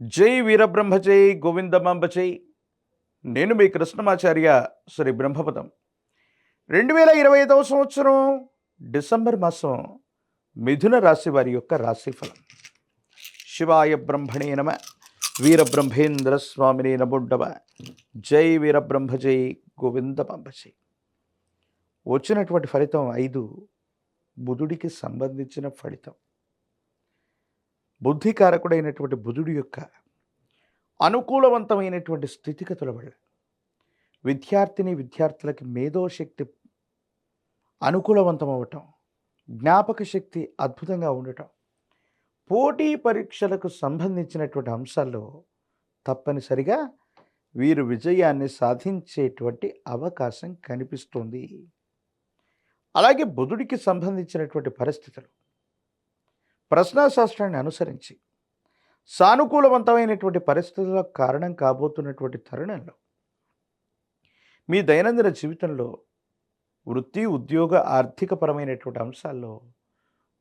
జై వీరబ్రహ్మ జై గోవిందమాంబ జై. నేను మీ కృష్ణమాచార్య శ్రీ బ్రహ్మపదం. 2025 సంవత్సరం డిసెంబర్ మాసం మిథున రాశి వారి యొక్క రాశిఫలం. శివాయ బ్రహ్మణే నమ. వీరబ్రహ్మేంద్ర స్వామిని నమోడ్డవ. జై వీరబ్రహ్మ జై గోవిందమాంబ జై. వచ్చినటువంటి ఫలితం 5 బుధుడికి సంబంధించిన ఫలితం. బుద్ధికారకుడైనటువంటి బుధుడి యొక్క అనుకూలవంతమైనటువంటి స్థితిగతుల వల్ల విద్యార్థులకి మేధోశక్తి అనుకూలవంతం అవ్వటం, జ్ఞాపక శక్తి అద్భుతంగా ఉండటం, పోటీ పరీక్షలకు సంబంధించినటువంటి అంశాల్లో తప్పనిసరిగా వీరు విజయాన్ని సాధించేటువంటి అవకాశం కనిపిస్తుంది. అలాగే బుధుడికి సంబంధించినటువంటి పరిస్థితులు ప్రశ్నాశాస్త్రాన్ని అనుసరించి సానుకూలవంతమైనటువంటి పరిస్థితులకు కారణం కాబోతున్నటువంటి తరుణంలో మీ దైనందిన జీవితంలో వృత్తి, ఉద్యోగ, ఆర్థికపరమైనటువంటి అంశాల్లో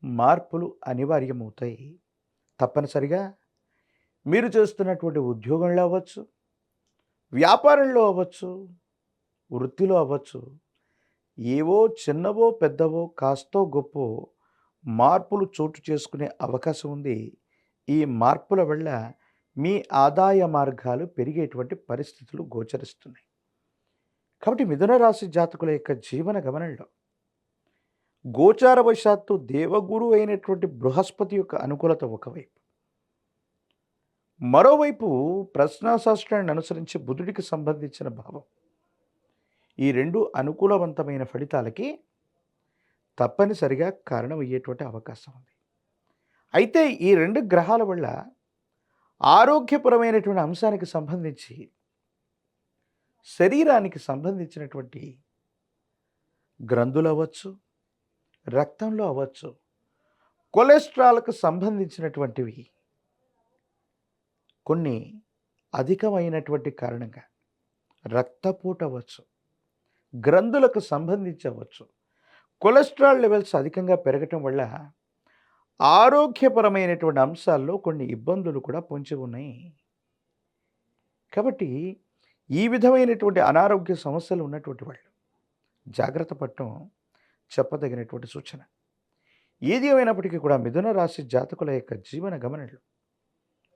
మార్పులు అనివార్యమవుతాయి. తప్పనిసరిగా మీరు చేస్తున్నటువంటి ఉద్యోగంలో అవ్వచ్చు, వ్యాపారంలో అవ్వచ్చు, వృత్తిలో అవ్వచ్చు, ఏవో చిన్నవో పెద్దవో కాస్తో గొప్పో మార్పులు చోటు చేసుకునే అవకాశం ఉంది. ఈ మార్పుల వల్ల మీ ఆదాయ మార్గాలు పెరిగేటువంటి పరిస్థితులు గోచరిస్తున్నాయి. కాబట్టి మిథున రాశి జాతకుల యొక్క జీవన గమనంలో గోచారవశాత్తు దేవగురు అయినటువంటి బృహస్పతి యొక్క అనుకూలత ఒకవైపు, మరోవైపు ప్రశ్నాశాస్త్రాన్ని అనుసరించి బుధుడికి సంబంధించిన భావం, ఈ రెండు అనుకూలవంతమైన ఫలితాలకి తప్పనిసరిగా కారణమయ్యేటువంటి అవకాశం ఉంది. అయితే ఈ రెండు గ్రహాల వల్ల ఆరోగ్యపరమైనటువంటి అంశానికి సంబంధించి, శరీరానికి సంబంధించినటువంటి గ్రంథులు అవ్వచ్చు, రక్తంలో అవ్వచ్చు, కొలెస్ట్రాల్కు సంబంధించినటువంటివి కొన్ని అధికమైనటువంటి కారణంగా రక్తపోటు అవ్వచ్చు, గ్రంథులకు సంబంధించి అవ్వచ్చు, కొలెస్ట్రాల్ లెవెల్స్ అధికంగా పెరగటం వల్ల ఆరోగ్యపరమైనటువంటి అంశాల్లో కొన్ని ఇబ్బందులు కూడా పొంచి ఉన్నాయి. కాబట్టి ఈ విధమైనటువంటి అనారోగ్య సమస్యలు ఉన్నటువంటి వాళ్ళు జాగ్రత్త పడటం చెప్పదగినటువంటి సూచన. ఏది ఏమైనప్పటికీ కూడా మిథున రాశి జాతకుల యొక్క జీవన గమనంలో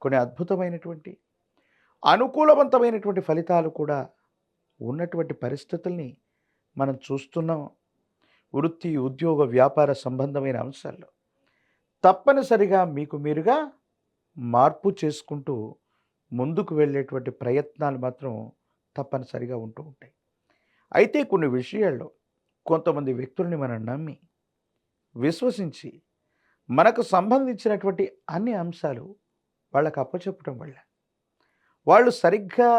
కొన్ని అద్భుతమైనటువంటి అనుకూలవంతమైనటువంటి ఫలితాలు కూడా ఉన్నటువంటి పరిస్థితుల్ని మనం చూస్తున్నాం. వృత్తి, ఉద్యోగ, వ్యాపార సంబంధమైన అంశాల్లో తప్పనిసరిగా మీకు మీరుగా మార్పు చేసుకుంటూ ముందుకు వెళ్ళేటువంటి ప్రయత్నాలు మాత్రం తప్పనిసరిగా ఉంటూ ఉంటాయి. అయితే కొన్ని విషయాల్లో కొంతమంది వ్యక్తుల్ని మనం నమ్మి విశ్వసించి మనకు సంబంధించినటువంటి అన్ని అంశాలు వాళ్ళకు అప్పచెప్పటం వల్ల వాళ్ళు సరిగ్గా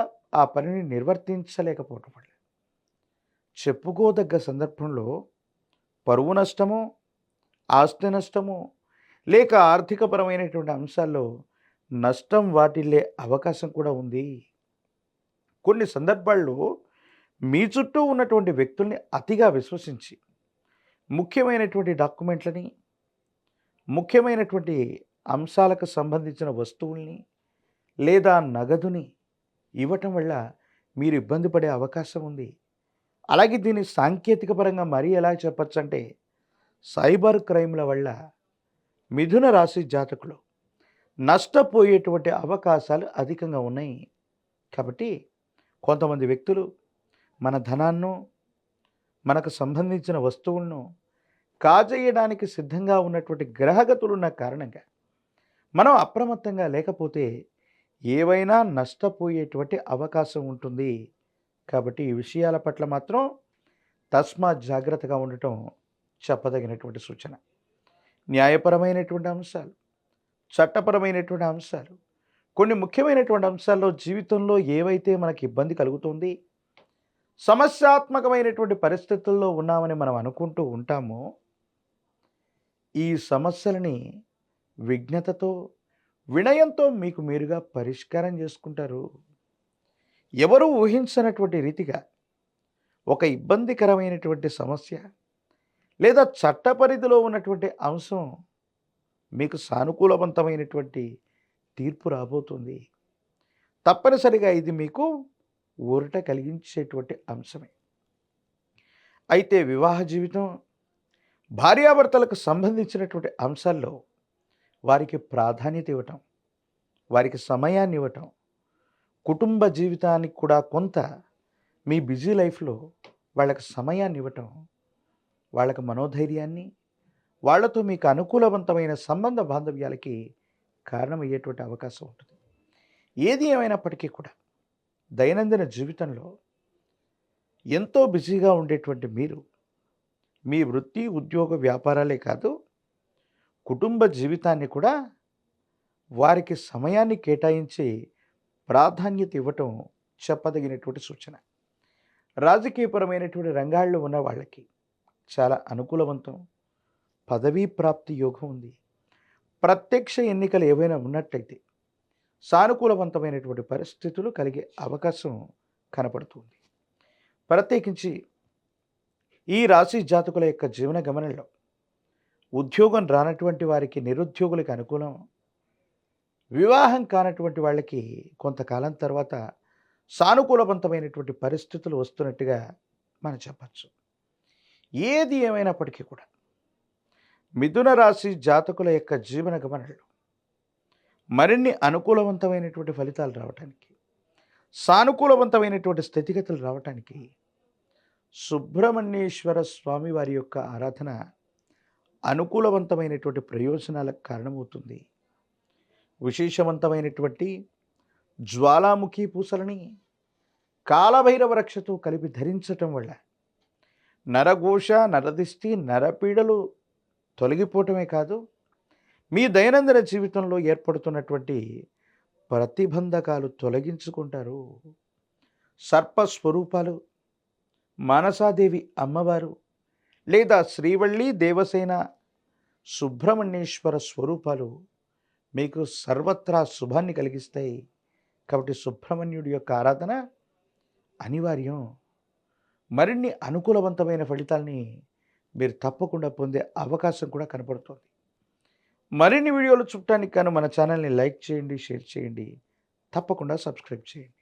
ఆ పనిని నిర్వర్తించలేకపోవటం వల్ల చెప్పుకోదగ్గ సందర్భంలో పరువు నష్టము, ఆస్తి నష్టము, లేక ఆర్థికపరమైనటువంటి అంశాల్లో నష్టం వాటిల్లే అవకాశం కూడా ఉంది. కొన్ని సందర్భాల్లో మీ చుట్టూ ఉన్నటువంటి వ్యక్తుల్ని అతిగా విశ్వసించి ముఖ్యమైనటువంటి డాక్యుమెంట్లని, ముఖ్యమైనటువంటి అంశాలకు సంబంధించిన వస్తువుల్ని లేదా నగదుని ఇవ్వటం వల్ల మీరు ఇబ్బంది పడే అవకాశం ఉంది. అలాగే దీన్ని సాంకేతిక పరంగా మరీ ఎలా చెప్పచ్చు అంటే, సైబర్ క్రైమ్ల వల్ల మిథున రాశి జాతకులు నష్టపోయేటువంటి అవకాశాలు అధికంగా ఉన్నాయి. కాబట్టి కొంతమంది వ్యక్తులు మన ధనాన్ని, మనకు సంబంధించిన వస్తువులను కాజేయడానికి సిద్ధంగా ఉన్నటువంటి గ్రహగతులు ఉన్న కారణంగా మనం అప్రమత్తంగా లేకపోతే ఏవైనా నష్టపోయేటువంటి అవకాశం ఉంటుంది. కాబట్టి ఈ విషయాల పట్ల మాత్రం తస్మాత్ జాగ్రత్తగా ఉండటం చెప్పదగినటువంటి సూచన. న్యాయపరమైనటువంటి అంశాలు, చట్టపరమైనటువంటి అంశాలు, కొన్ని ముఖ్యమైనటువంటి అంశాల్లో జీవితంలో ఏవైతే మనకి ఇబ్బంది కలుగుతుంది, సమస్యాత్మకమైనటువంటి పరిస్థితుల్లో ఉన్నామని మనం అనుకుంటూ ఉంటామో, ఈ సమస్యలని విజ్ఞతతో, వినయంతో మీకు మీరుగా పరిష్కారం చేసుకుంటారు. ఎవరు ఊహించినటువంటి రీతిగా ఒక ఇబ్బందికరమైనటువంటి సమస్య లేదా చట్ట పరిధిలో ఉన్నటువంటి అంశం మీకు సానుకూలవంతమైనటువంటి తీర్పు రాబోతుంది. తప్పనిసరిగా ఇది మీకు ఊరట కలిగించేటువంటి అంశమే. అయితే వివాహ జీవితం, భార్యాభర్తలకు సంబంధించినటువంటి అంశాల్లో వారికి ప్రాధాన్యత ఇవ్వటం, వారికి సమయాన్ని ఇవ్వటం, కుటుంబ జీవితానికి కూడా కొంత మీ బిజీ లైఫ్‌లో వాళ్ళకి సమయాన్ని ఇవ్వటం, వాళ్ళకి మనోధైర్యాన్ని, వాళ్ళతో మీకు అనుకూలవంతమైన సంబంధ బాంధవ్యాలకి కారణమయ్యేటువంటి అవకాశం ఉంటుంది. ఏది ఏమైనప్పటికీ కూడా దైనందిన జీవితంలో ఎంతో బిజీగా ఉండేటువంటి మీరు, మీ వృత్తి, ఉద్యోగ, వ్యాపారాలే కాదు, కుటుంబ జీవితాన్ని కూడా వారికి సమయాన్ని కేటాయించి ప్రాధాన్యత ఇవ్వటం చెప్పదగినటువంటి సూచన. రాజకీయపరమైనటువంటి రంగాల్లో ఉన్న వాళ్ళకి చాలా అనుకూలవంతం. పదవీ ప్రాప్తి యోగం ఉంది. ప్రత్యక్ష ఎన్నికలు ఏవైనా ఉన్నట్టయితే సానుకూలవంతమైనటువంటి పరిస్థితులు కలిగే అవకాశం కనపడుతుంది. ప్రత్యేకించి ఈ రాశి జాతకుల యొక్క జీవన గమనంలో ఉద్యోగం రానటువంటి వారికి, నిరుద్యోగులకి అనుకూలం. వివాహం కానటువంటి వాళ్ళకి కొంతకాలం తర్వాత సానుకూలవంతమైనటువంటి పరిస్థితులు వస్తున్నట్టుగా మనం చెప్పచ్చు. ఏది ఏమైనప్పటికీ కూడా మిథున రాశి జాతకుల యొక్క జీవన గమనంలో మరిన్ని అనుకూలవంతమైనటువంటి ఫలితాలు రావటానికి, సానుకూలవంతమైనటువంటి స్థితిగతులు రావటానికి సుబ్రహ్మణ్యేశ్వర స్వామి వారి యొక్క ఆరాధన అనుకూలవంతమైనటువంటి ప్రయోజనాలకు కారణమవుతుంది. విశేషవంతమైనటువంటి జ్వాలాముఖి పూసలని కాలభైరవ రక్షతో కలిపి ధరించటం వల్ల నరఘోష, నరదిష్టి, నరపీడలు తొలగిపోవటమే కాదు, మీ దైనందిన జీవితంలో ఏర్పడుతున్నటువంటి ప్రతిబంధకాలు తొలగించుకుంటారు. సర్పస్వరూపాలు, మానసాదేవి అమ్మవారు లేదా శ్రీవల్లి దేవసేన సుబ్రహ్మణ్యేశ్వర స్వరూపాలు మీకు సర్వత్రా శుభాన్ని కలిగిస్తాయి. కాబట్టి సుబ్రహ్మణ్యుడి యొక్క ఆరాధన అనివార్యం. మరిన్ని అనుకూలవంతమైన ఫలితాల్ని మీరు తప్పకుండా పొందే అవకాశం కూడా కనపడుతుంది. మరిన్ని వీడియోలు చూడటానికి గాను మన ఛానల్ని లైక్ చేయండి, షేర్ చేయండి, తప్పకుండా సబ్స్క్రైబ్ చేయండి.